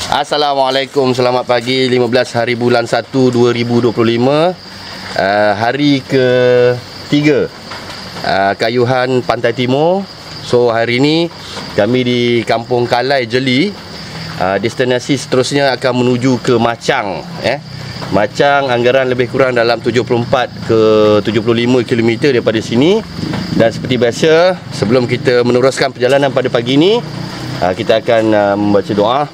Assalamualaikum, selamat pagi. 15 hari bulan 1 2025, hari ke-3 Kayuhan Pantai Timur. So hari ini kami di Kampung Kalai Jeli. Destinasi seterusnya akan menuju ke Machang. Machang anggaran lebih kurang dalam 74 ke 75 km daripada sini. Dan seperti biasa, sebelum kita meneruskan perjalanan pada pagi ini, kita akan membaca doa.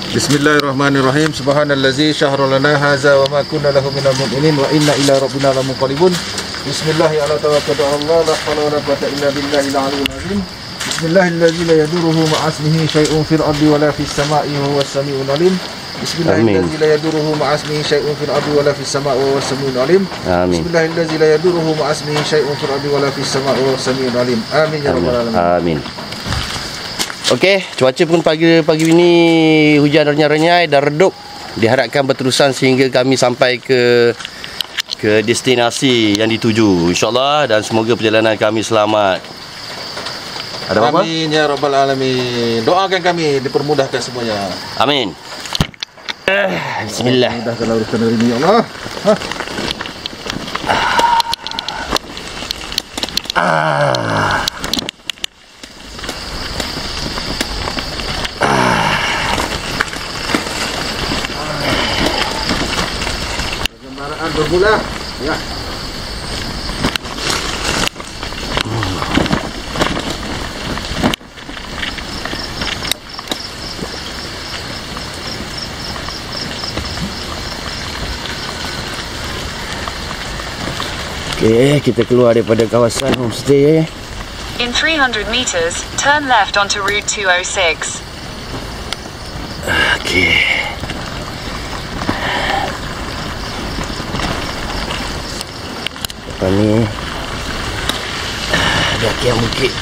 Bismillahirrahmanirrahim. Subhanallazi syahra lana hadza wa ma kunna lahu minal mu'minin wa inna ila rabbina lamunqalibun. Bismillahirrahmanirrahim. Allah la hawla wa la quwwata illa billahil aliyyil azim. Bismillahillazi la yaduruhu ma'a ismihi syai'un fil ardi wa la fis sama'i wa huwas samiul alim. Bismillahillazi la yaduruhu ma'a ismihi syai'un fil ardi wa la fis sama'i wa huwas samiul alim. Bismillahillazi la yaduruhu ma'a ismihi syai'un fil ardi wa la fis sama'i wa huwas samiul alim. Amin ya rabbal alamin. Amin. Okey, cuaca pun pagi ini hujan renyai-renyai dan redup. Diharapkan berterusan sehingga kami sampai ke destinasi yang dituju, insya-Allah, dan semoga perjalanan kami selamat. Ada apa? Amin ya rabbal alamin. Doakan kami dipermudahkan semuanya. Amin. Bismillah. Mudahkan urusan hari ini ya Allah. Kendaraan bermula. Ya. Okey, kita keluar daripada kawasan homestay. In 300 meters, turn left onto Route 206. Okey. Depan ni dakian bukit.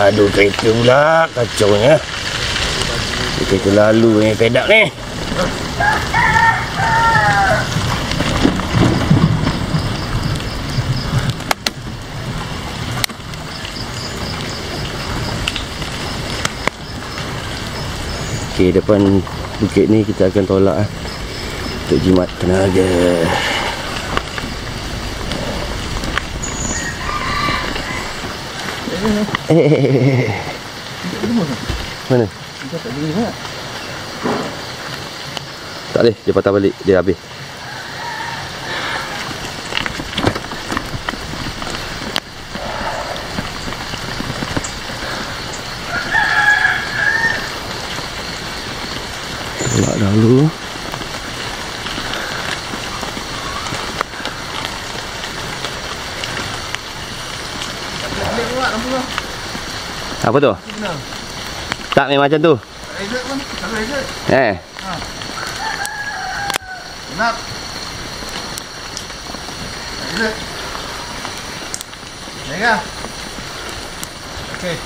Aduh, kereta pula kacaunya. Kereta lalu ni pedak ni. Okey, depan bukit ni kita akan tolak untuk jimat tenaga. Mana? Tak boleh, dia patah balik, dia habis. Tolak dahulu. Apa tu? Tak memang macam tu. Benar. Jaga. Okey.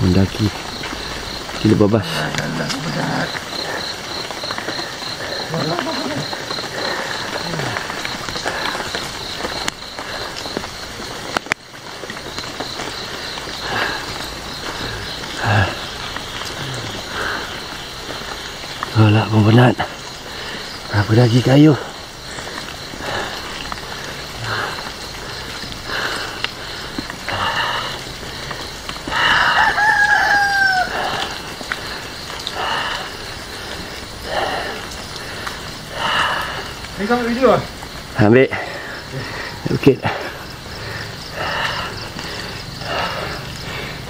Mendaki Cili Babas. Tolak pun penat. Apa lagi kayu? Ni kamu video ah? Ambil. Okey.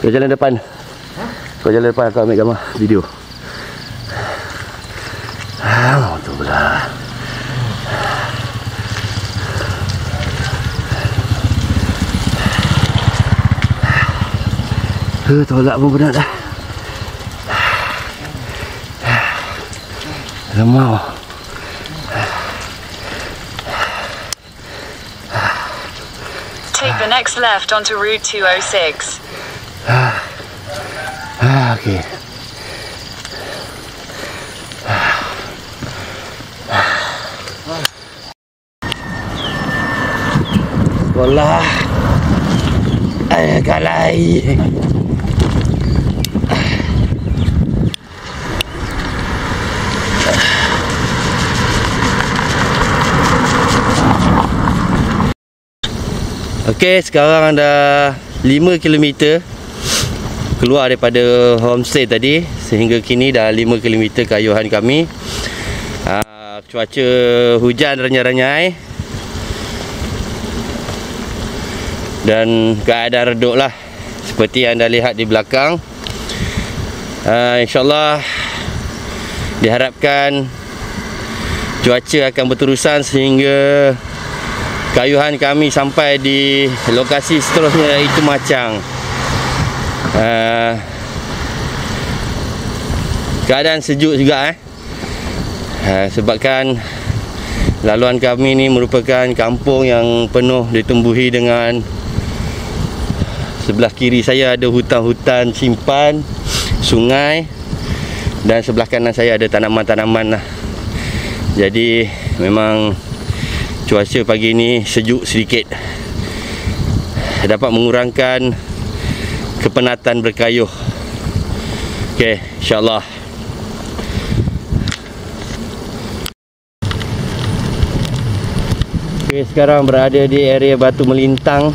Kau jalan depan. Kau jalan depan, aku ambil gambar video. Tu pula. Tolak pun penat dah. Lemau. Take the next left onto Route 206. Okey. Allah. Galai. Okey, sekarang dah 5 km keluar daripada homestay tadi. Sehingga kini dah 5 km kayuhan kami. Cuaca hujan renyai-renyai dan keadaan redup lah, seperti yang anda lihat di belakang. InsyaAllah diharapkan cuaca akan berterusan sehingga kayuhan kami sampai di lokasi seterusnya, iaitu Machang. Keadaan sejuk juga sebabkan laluan kami ni merupakan kampung yang penuh ditumbuhi dengan, sebelah kiri saya ada hutan-hutan simpan, sungai, dan sebelah kanan saya ada tanaman-tanaman lah. Jadi memang cuaca pagi ni sejuk sedikit, dapat mengurangkan kepenatan berkayuh. Okey, insyaAllah. Okey, sekarang berada di area Batu Melintang.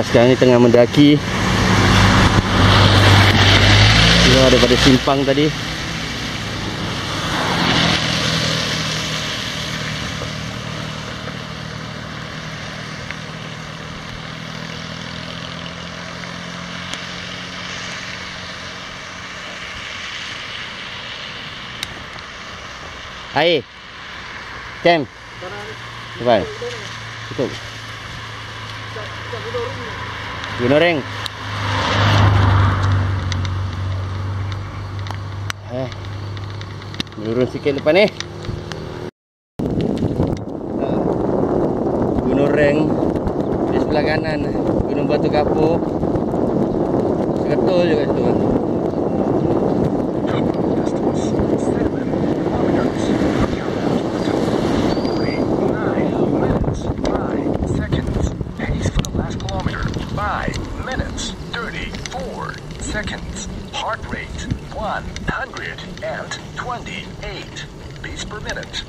Sekarang ni tengah mendaki keluar daripada simpang tadi. Air Cam Cepat tutup Gunung Reng. Turun sikit depan ni. Gunung Reng di sebelah kanan, Gunung Batu Kapur. Seketul juga tu. Seconds. Heart rate 128 beats per minute.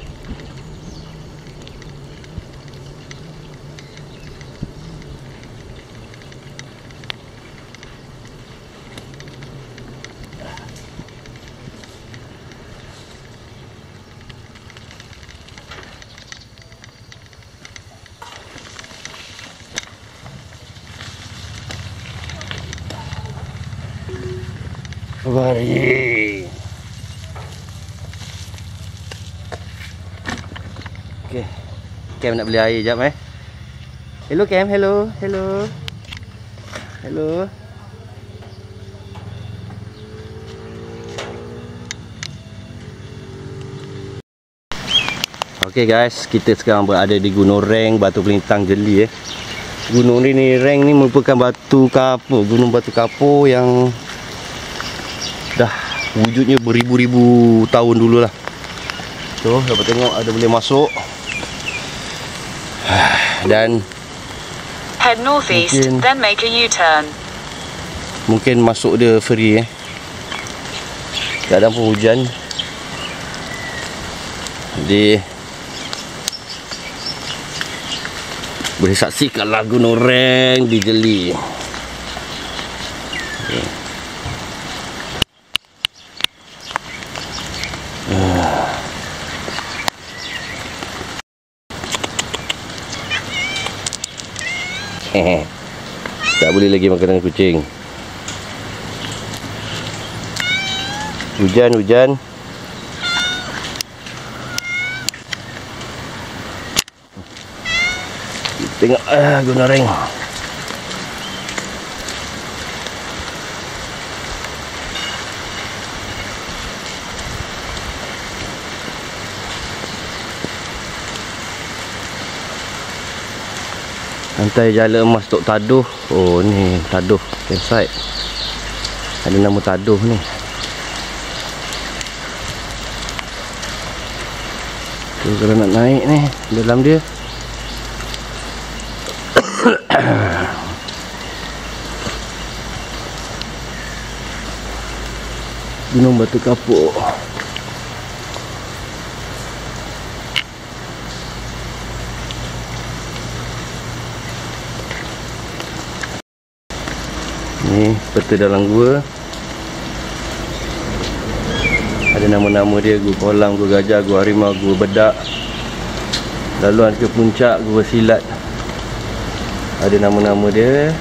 Mari. Okey. Cam nak beli air jap Hello Cam, hello. Okey guys, kita sekarang berada di Gunung Reng, Batu Melintang Jeli Gunung ni Reng ni merupakan batu kapur, gunung batu kapur yang dah wujudnya beribu-ribu tahun dulu lah. Tu dapat tengok ada boleh masuk. Dan head northeast, then make a U-turn. Mungkin masuk dia free Kadang pun hujan. Jadi boleh saksikanlah Gunung Reng di Jeli. Tak boleh lagi makan dengan kucing. Hujan. Tengok Gunung Reng. Pantai Jala Emas Tok Taduh. Oh ni Taduh campsite. Ada nama Taduh ni. Tu kalau nak naik ni dalam dia. Gunung Batu Kapur. Ni peta dalam gua. Ada nama-nama dia, gua kolam, gua gajah, gua harimau, gua bedak. Laluan ke puncak, gua silat. Ada nama-nama dia.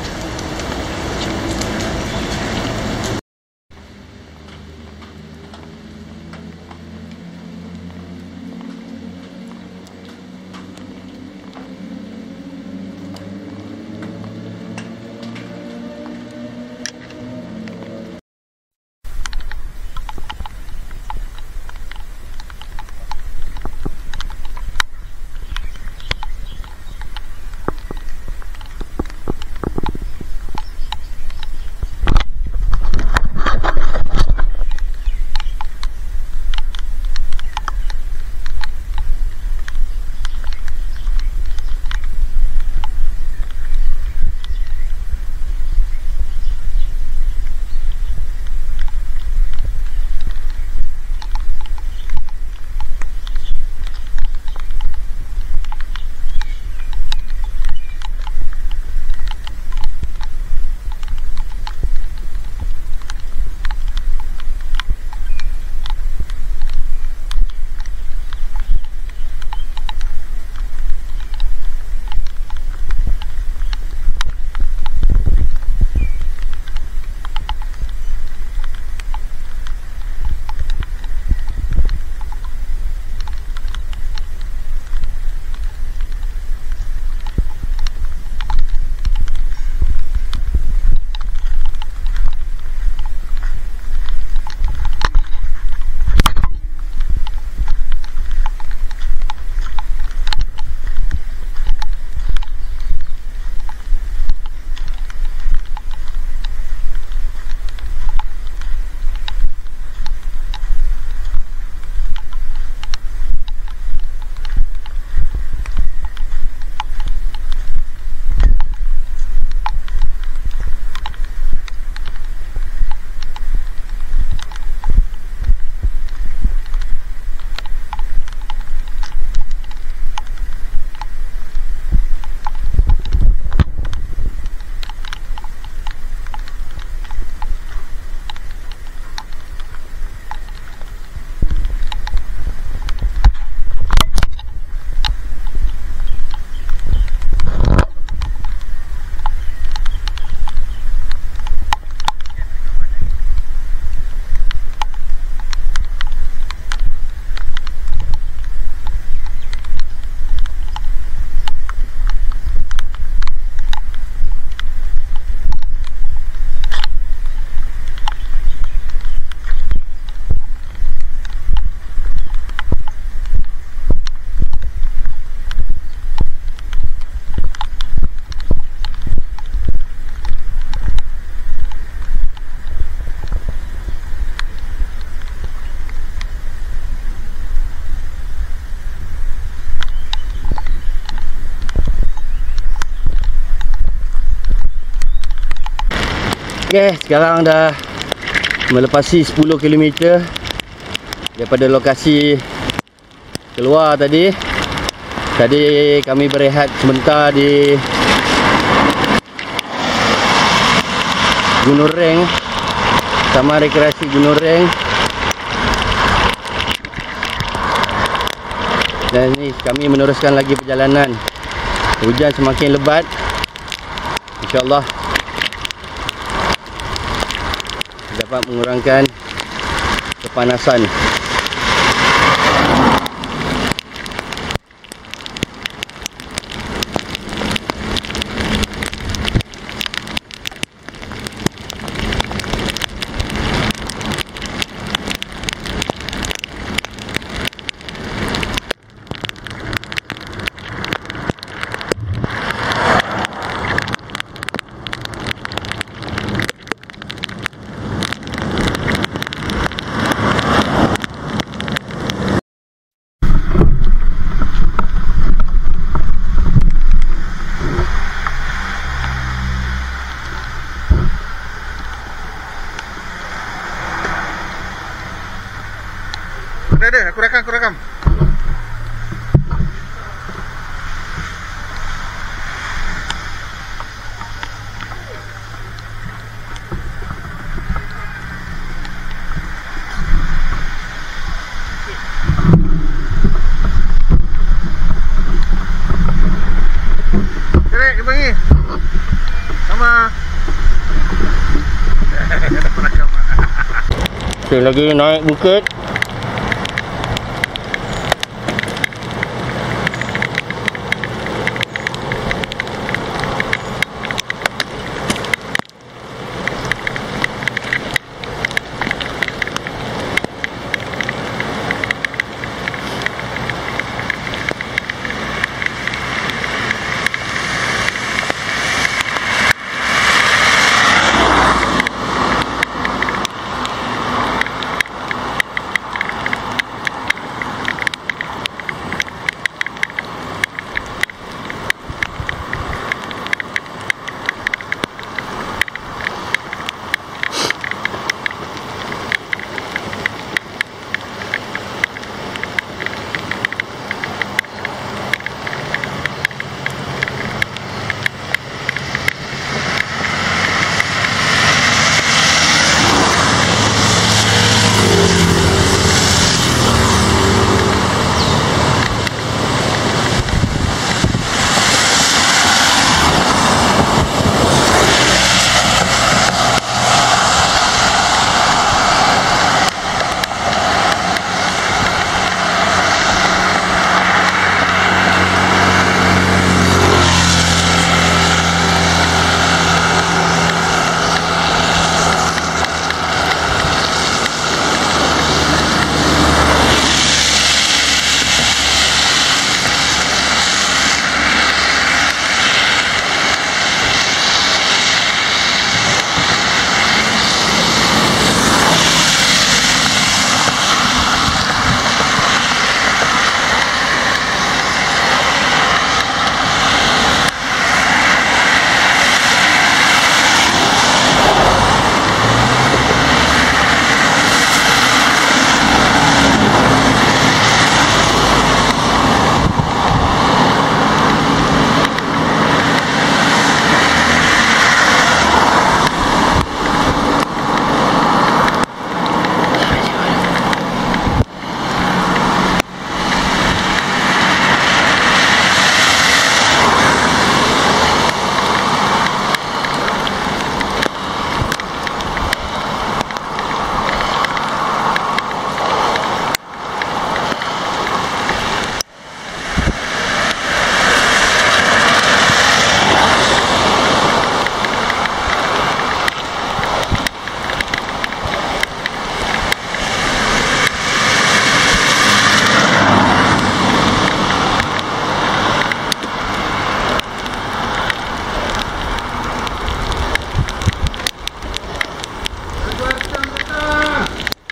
Okay, sekarang dah melepasi 10 km daripada lokasi keluar tadi. Tadi kami berehat sebentar di Gunung Reng, Taman Rekreasi Gunung Reng. Dan ni kami meneruskan lagi perjalanan. Hujan semakin lebat. InsyaAllah dapat mengurangkan kepanasan. Aku rakam. Kerek, dia bagi. Sama. Dapat rakam. Okay, lagi naik bukit.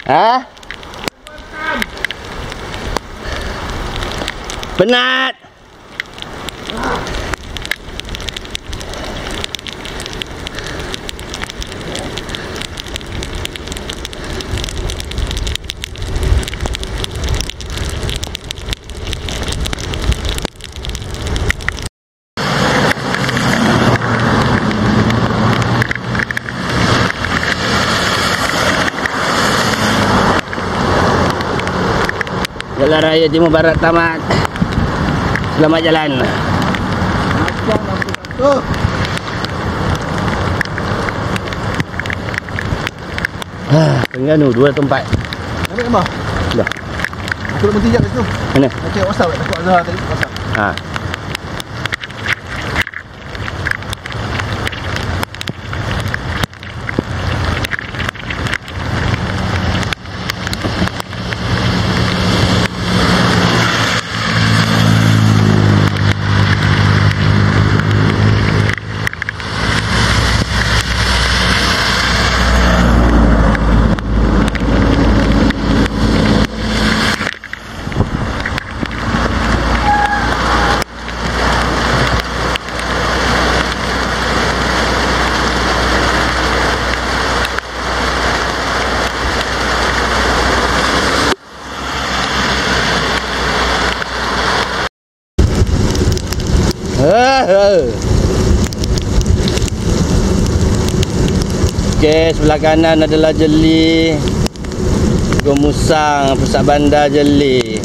Ha? Penat. Jalan Raya Timur Barat tamat. Selamat jalan. Terengganu 2 tempat. Ambil gambar. Dah. Aku nak berhenti jap kat situ. Mana? Nak cek WhatsApp aku Azhar tadi WhatsApp. Ha. Okey, sebelah kanan adalah Jeli, Gomusang, Pusat Bandar Jeli.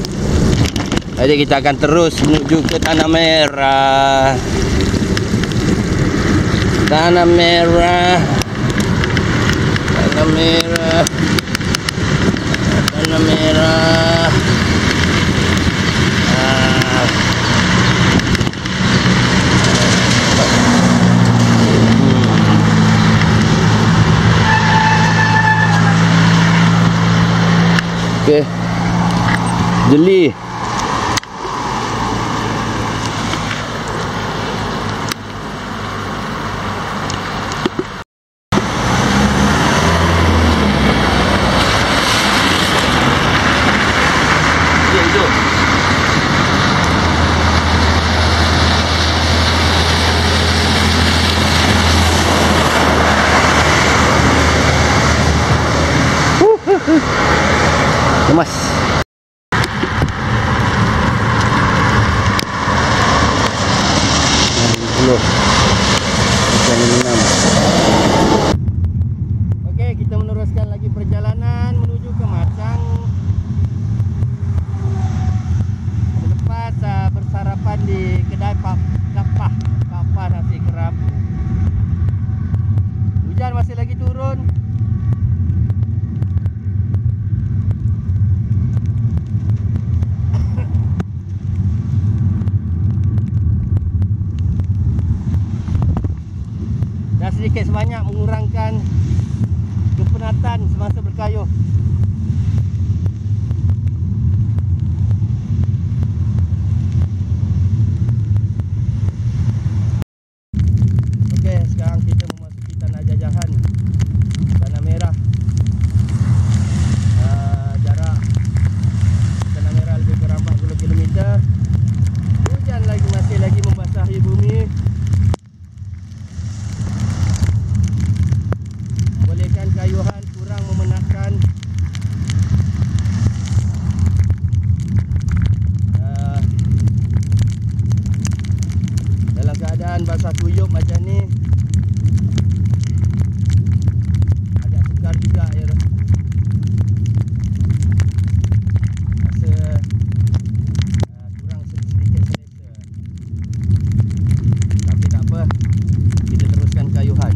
Jadi kita akan terus menuju ke Tanah Merah. Tanah Merah. Tanah Merah. Tanah Merah. Okey. Jeli. Lemas. Okey, kita meneruskan lagi perjalanan menuju ke Macang. Selepas bersarapan di kedai Kapah nasi kerabu. Hujan masih lagi turun. Sedikit sebanyak mengurangkan kepenatan semasa berkayuh. Okey, sekarang kita memasuki Tanah Jajahan, Tanah Merah. Jarak Tanah Merah lebih kurang 40 km. Hujan masih lagi membasahi bumi. Kayuhan kurang memenatkan. Dalam keadaan basah kuyup macam ni, agak sukar juga ya. Rasa kurang sedikit selesa. Tapi tak apa, kita teruskan kayuhan.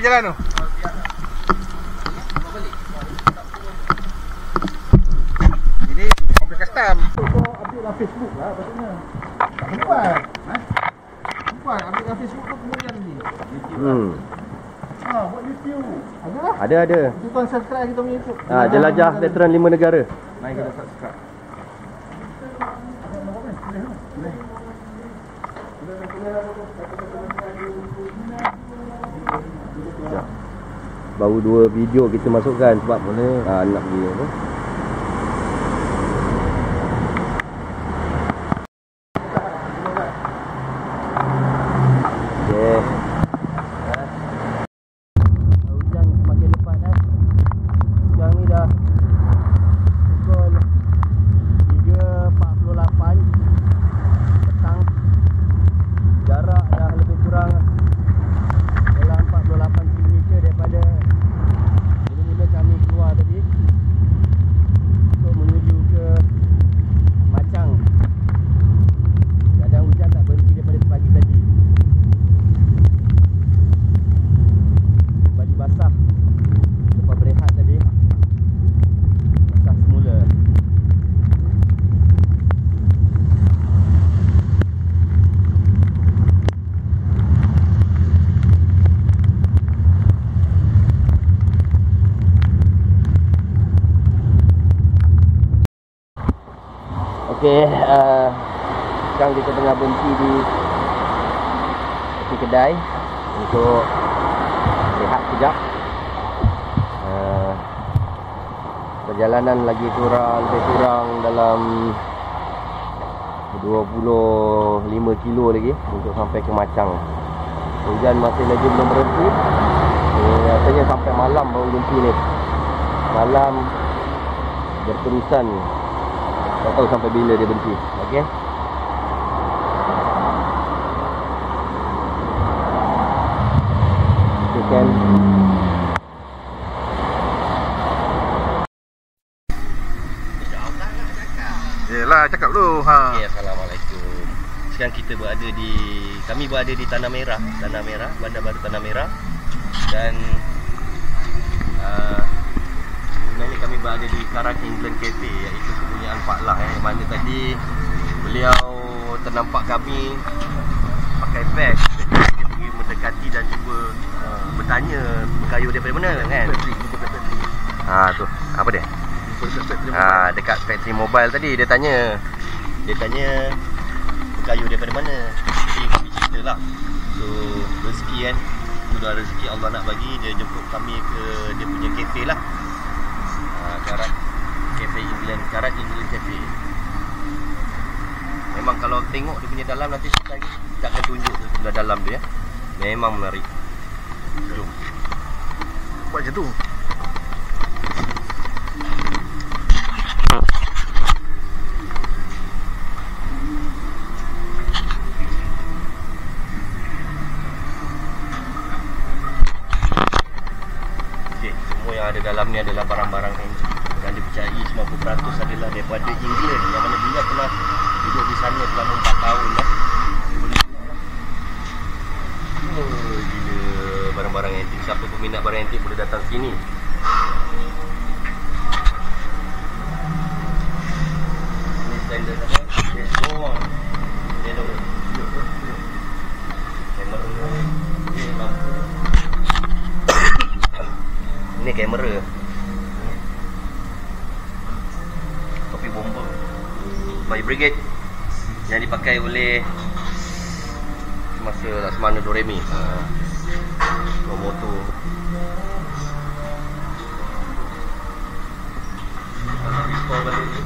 jalan tu. Ini mobil custom. Kau update lah Facebook lah patutnya. Tak sempat. Sempat update lah Facebook tu kemudian nanti. Buat YouTube. Ada lah. Ada. Itu tuan subscribe kita punya YouTube. Jelajah Veteran 5 Negara. Mari kita subscribe. Baru 2 video kita masukkan sebab nak pergi apa? Hujan semakin lebat Sekarang ni dah pukul 3.48 petang. Jarak dah lebih kurang dalam 48 km daripada mula-mula kami keluar tadi untuk menuju ke Macang. Kadang hujan tak berhenti daripada pagi tadi. Baju basah lepas berehat tadi, basah semula. Okey, sekarang kita tengah berhenti di kedai untuk rehat sekejap. Perjalanan lagi lebih kurang dalam 25 kilo lagi untuk sampai ke Macang. Hujan masih lagi belum berhenti. Rasanya sampai malam baru berhenti ni. Malam berterusan. Tak tahu sampai bila dia berhenti. Okey. Kan. Yelah, cakap dulu. Okay, Assalamualaikum. Sekarang kami berada di Tanah Merah, Bandar Baru Tanah Merah. Dan sebenarnya kami berada di Karat England Cafe, iaitu kepunyaan Pak Lah mana tadi beliau ternampak kami pakai vest. Dia pergi mendekati dan cuba bertanya berkayu daripada mana kan. Tu apa dia? Dekat factory mobile tadi dia tanya berkayu daripada mana. Jadi kami ceritalah. So rezeki kan, sudah rezeki Allah nak bagi, dia jemput kami ke dia punya kafe lah. Karat England Cafe. Memang kalau tengok dia punya dalam nanti kita akan tunjuk sebelah dalam dia. Memang menarik. Jom. Buat macam tu. Okey, semua yang ada dalam ni adalah barang-barang yang dipercayai 90% adalah daripada England, yang mana beliau pernah duduk di sana selama 4 tahun lah. Gila barang-barang antik. Siapa peminat barang antik boleh datang sini. Ini standard apa? Yellow. Ini kamera. Kopi bomba Fire Brigade yang dipakai oleh masa Laksamana Doremi. Motor. Restore balik ni.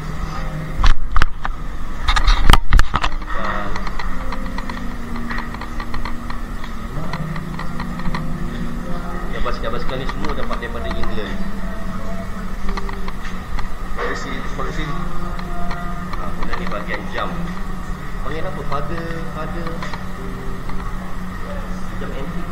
Gabas-gabaskan ni semua dapat daripada England. Koleksi. Kemudian ni bahagian jam. Panggil apa? Pada jam antik.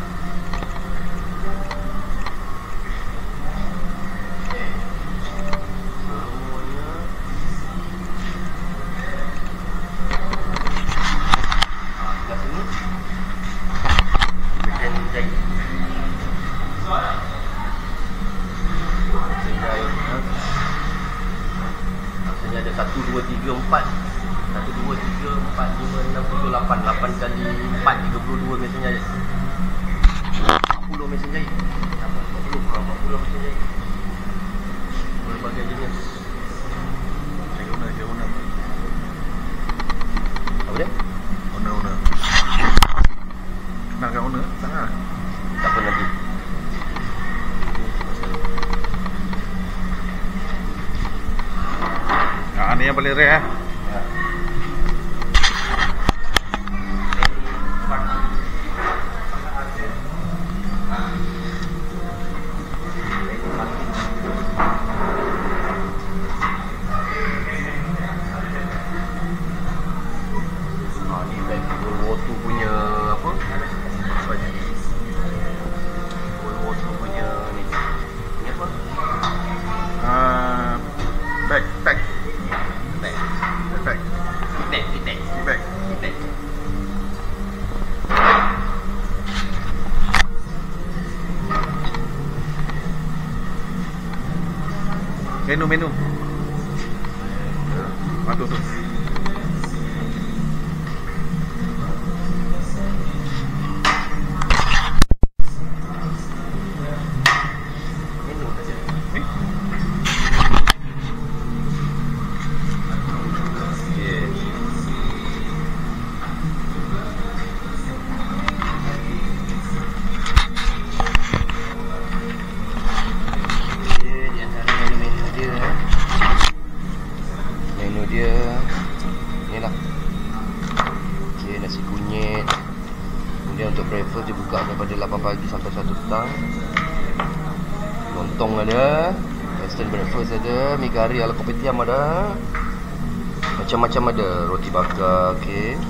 2, 3, 4 1, 2, 3, 4, 5, 6, 7, 8 8 kali 4, 32 mesin jahit. 40 mesin jahit. 40 mesin jahit. Berbagai jenis. Diagonal. Apa dia? Owner. Kenalkan owner? Sangat. Tak apa nanti. Ni yang paling rare Ni bag World War 2 punya apa? World War 2 punya ni. Ni apa? Backpack. Kitek. Menu. Tu. Menu dia ni lah. Okay, nasi kunyit. Kemudian untuk breakfast dia buka daripada 8 pagi sampai 1 petang. Lontong ada, western breakfast ada, mi kari ala kopitiam ada. Macam-macam ada, roti bakar, okey.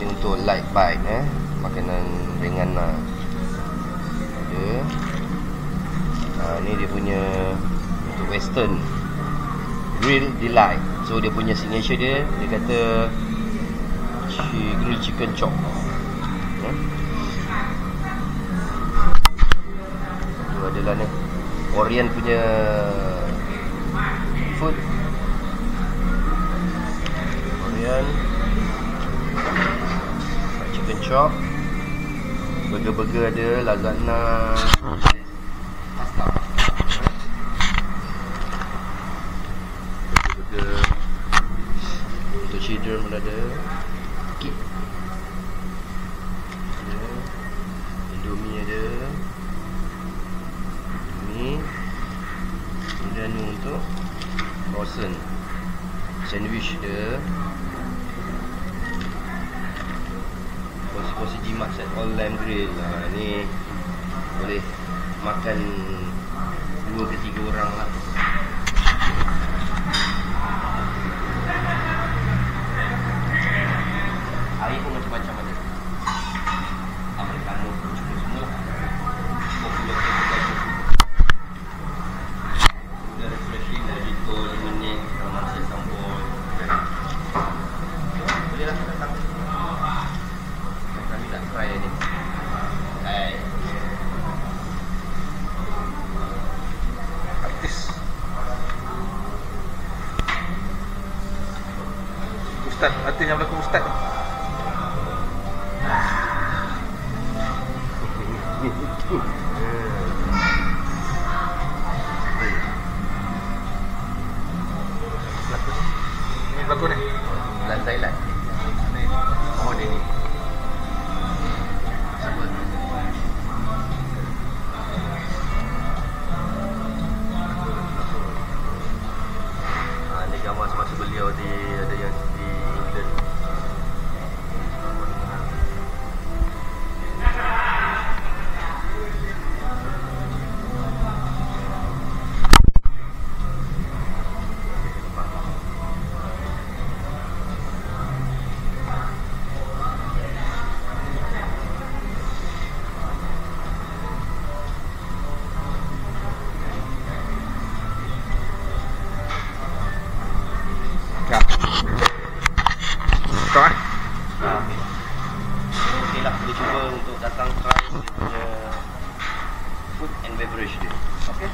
Ini untuk light bite makanan ringan lah. Ada. Ni dia punya untuk western Grill Delight. So dia punya signature dia kata grill chicken chop. Tu adalah ni Orient punya food. Orient chicken chop. Burger ada, lasagna, pasta. Untuk children pun ada. Kit ada. Indomie ada. Ini. Kemudian ni untuk frozen sandwich ada. Porsi jimat set all lamb grill. Ni boleh makan 2 ke 3 orang lah. Air pun macam-macam ada. Americano pun semua. Popular kedai. Udah refreshing dari Vito 5 minit. Kalau masih sambal. Boleh lah datang. Kami nak try ni. Hai. Artis. Ustaz, artis yang berlakon Ustaz. Ini berlakon ni? Bulan Thailand. Ni. Oh dia ni. Siapa? Ni gambar semasa beliau ada yang di England. Kau Okey lah, boleh cuba untuk datang try dia punya food and beverage dia. Okey.